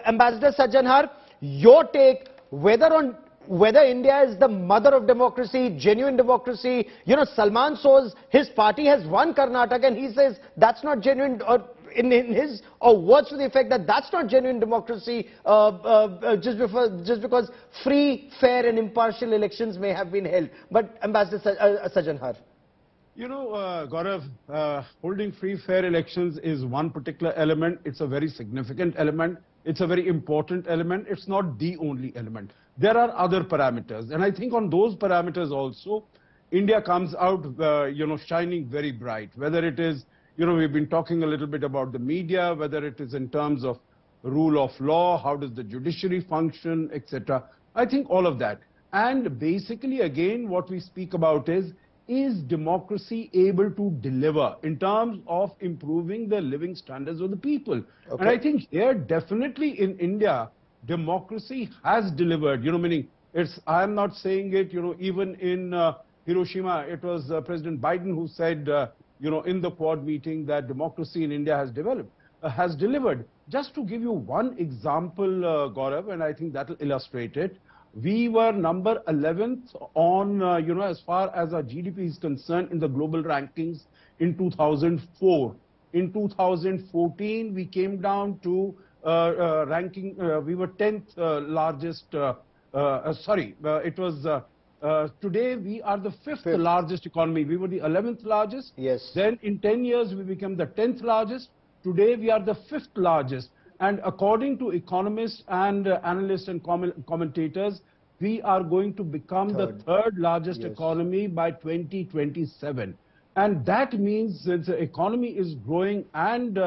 Ambassador Sajjanhar, your take whether India is the mother of democracy, genuine democracy. You know, Salman Soz, his party has won Karnataka, and he says that's not genuine, or in his words to the effect that that's not genuine democracy, just because free, fair and impartial elections may have been held. But Ambassador Sajjanhar. You know, Gaurav, holding free, fair elections is one particular element. It's a very significant element. It's a very important element. It's not the only element. There are other parameters. And I think on those parameters also, India comes out, shining very bright. Whether it is, we've been talking a little bit about the media, whether it is in terms of rule of law, how does the judiciary function, etc. I think all of that. And basically, again, what we speak about is democracy able to deliver in terms of improving the living standards of the people? Okay. And I think here, definitely in India, democracy has delivered, meaning I am not saying it, even in Hiroshima, it was President Biden who said, in the Quad meeting that democracy in India has delivered. Just to give you one example, Gaurav, and I think that will illustrate it. We were number 11th on, as far as our GDP is concerned in the global rankings in 2004. In 2014, we came down to ranking, we were 10th largest, today we are the fifth largest economy. We were the 11th largest. Yes. Then in 10 years, we became the 10th largest. Today, we are the 5th largest. And according to economists and analysts and commentators, we are going to become the third largest economy by 2027. And that means that the economy is growing and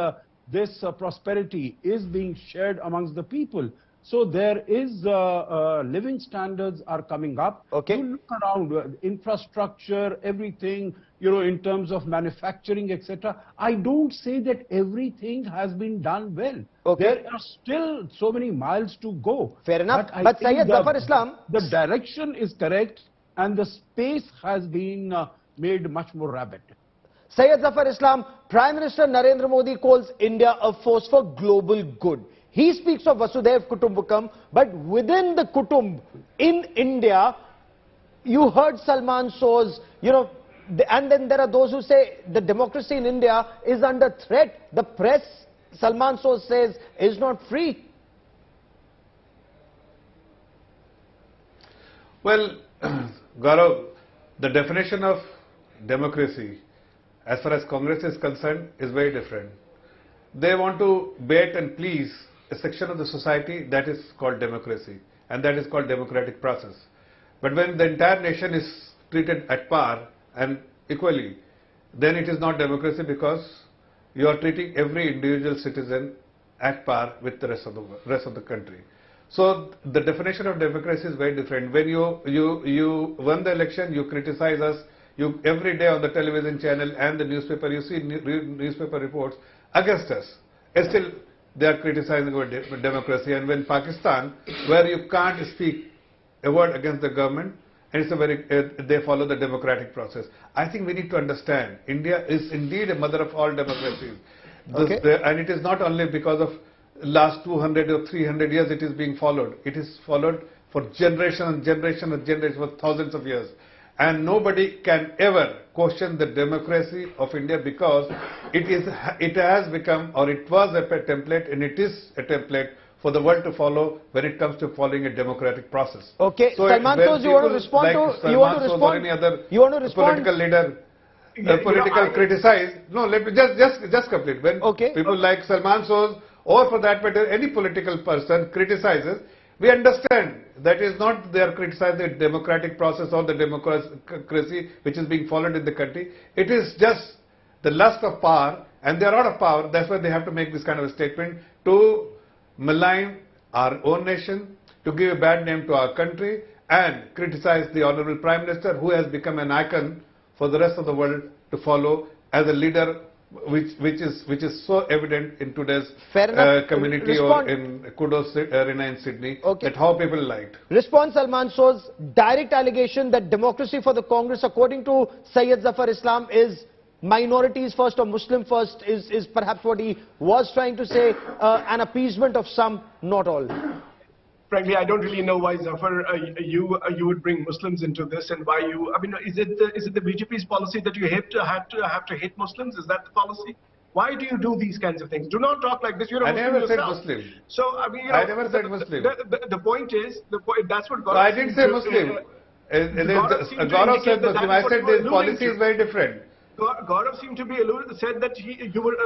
this prosperity is being shared amongst the people. So there is living standards are coming up. Okay. You look around, infrastructure, everything, in terms of manufacturing, etc. I don't say that everything has been done well. Okay. There are still so many miles to go. Fair enough. But Syed Zafar Islam, the direction is correct and the space has been made much more rapid. Syed Zafar Islam, Prime Minister Narendra Modi calls India a force for global good. He speaks of Vasudhaiv Kutumbakam, but within the Kutumb in India, you heard Salman Soz, and then there are those who say the democracy in India is under threat. The press, Salman Soz says, is not free. Well, Gaurav, the definition of democracy, as far as Congress is concerned, is very different. They want to bait and please a section of the society that is called democracy, and that is called democratic process. But when the entire nation is treated at par and equally, then it is not democracy, because you are treating every individual citizen at par with the rest of the country. So the definition of democracy is very different. When you won the election, you criticize us. You every day on the television channel and the newspaper, you see newspaper reports against us. And still, they are criticizing our democracy. And when Pakistan, where you can't speak a word against the government, and they follow the democratic process. I think we need to understand, India is indeed a mother of all democracies. Okay. And it is not only because of last 200 or 300 years it is being followed. It is followed for generation and generation and generation, for thousands of years. And nobody can ever question the democracy of India, because it has become, or it was a template, and it is a template for the world to follow when it comes to following a democratic process. Okay, so Salman Soz, you want to respond like to, you want to respond, any other political leader, criticize. No, let me just complete. When people like Salman Soz, or for that matter any political person, criticizes, we understand that is not they are criticizing the democratic process or the democracy which is being followed in the country. It is just the lust of power, and they are out of power. That's why they have to make this kind of a statement to malign our own nation, to give a bad name to our country, and criticize the Honorable Prime Minister, who has become an icon for the rest of the world to follow as a leader, which is so evident in today's community or in Kudos Arena in Sydney, that how people liked. Response Salman Soz, direct allegation that democracy for the Congress, according to Syed Zafar Islam, is minorities first or Muslim first is perhaps what he was trying to say, an appeasement of some, not all. Frankly, I don't really know why, Zafar, you would bring Muslims into this, and why you. I mean, is it the BJP's policy that you have to hate Muslims? Is that the policy? Why do you do these kinds of things? Do not talk like this. You're a I Muslim never said yourself. Muslim. So I mean, I never said Muslim. The point is, that's what. No, I didn't say Muslim. Gaurav said Muslim. I said this policy is very different. Gaurav seemed to be said that he was.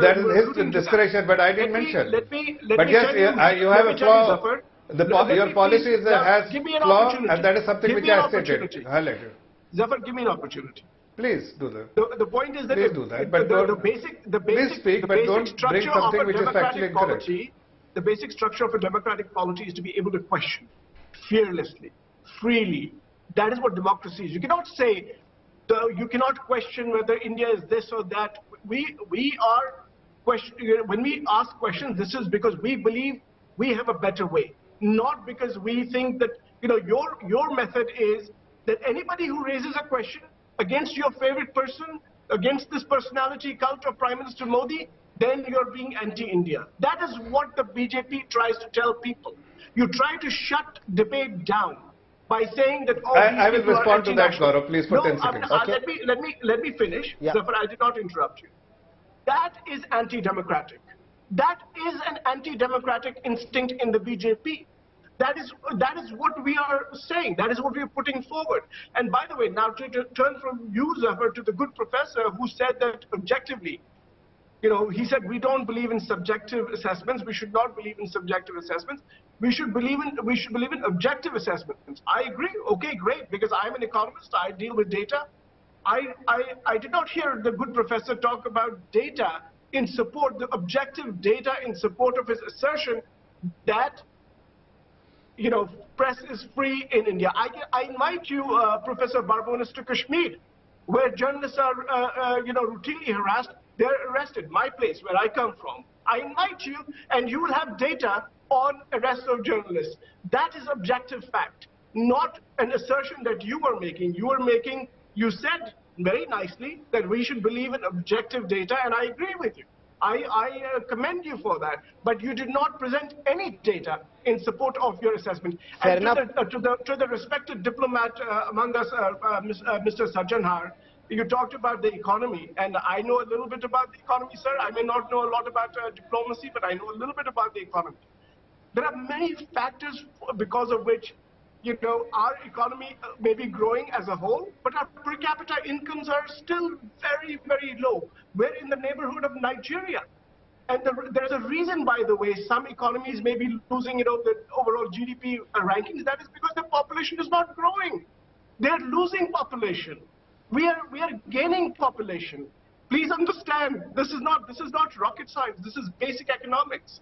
That is his discretion, but I didn't mention. But yes, you have a flaw. Your policy has flaw, and that is something which I stated, highlighted. Zafar, give me an opportunity. Please do that. The point is that please do that, but the basic structure of a democratic polity, the basic structure of a democratic polity is to be able to question fearlessly, freely. That is what democracy is. You cannot say, you cannot question whether India is this or that. We are when we ask questions, this is because we believe we have a better way, not because we think that your method is that anybody who raises a question against your favorite person, against this personality cult of Prime Minister Modi, then you're being anti-India. That is what the BJP tries to tell people. You try to shut debate down by saying that I will respond to that, Gaurav, please, for 10 seconds. Okay. Let me finish. Yeah. Zafar, I did not interrupt you. That is anti-democratic. That is an anti-democratic instinct in the BJP. That is what we are saying. That is what we are putting forward. And by the way, now to turn from you, Zafar, to the good professor who said that objectively, he said we don't believe in subjective assessments. We should not believe in subjective assessments. We should believe in objective assessments. I agree. Okay, great. Because I'm an economist. I deal with data. I did not hear the good professor talk about data in support, the objective data in support of his assertion that press is free in India. I invite you, Professor Barbonis, to Kashmir, where journalists are, routinely harassed. They're arrested. My place, where I come from. I invite you, and you will have data on arrest of journalists. That is objective fact, not an assertion that you are making. You said very nicely that we should believe in objective data, and I agree with you. I commend you for that, but you did not present any data in support of your assessment. Fair and enough. To the respected diplomat among us, Mr. Sajjanhar, you talked about the economy, and I know a little bit about the economy, sir. I may not know a lot about diplomacy, but I know a little bit about the economy. There are many factors because of which our economy may be growing as a whole, but our per capita incomes are still very, very low. We're in the neighborhood of Nigeria. And there's a reason, by the way, some economies may be losing, the overall GDP rankings. That is because the population is not growing. They're losing population. We are gaining population. Please understand, this is not rocket science. This is basic economics.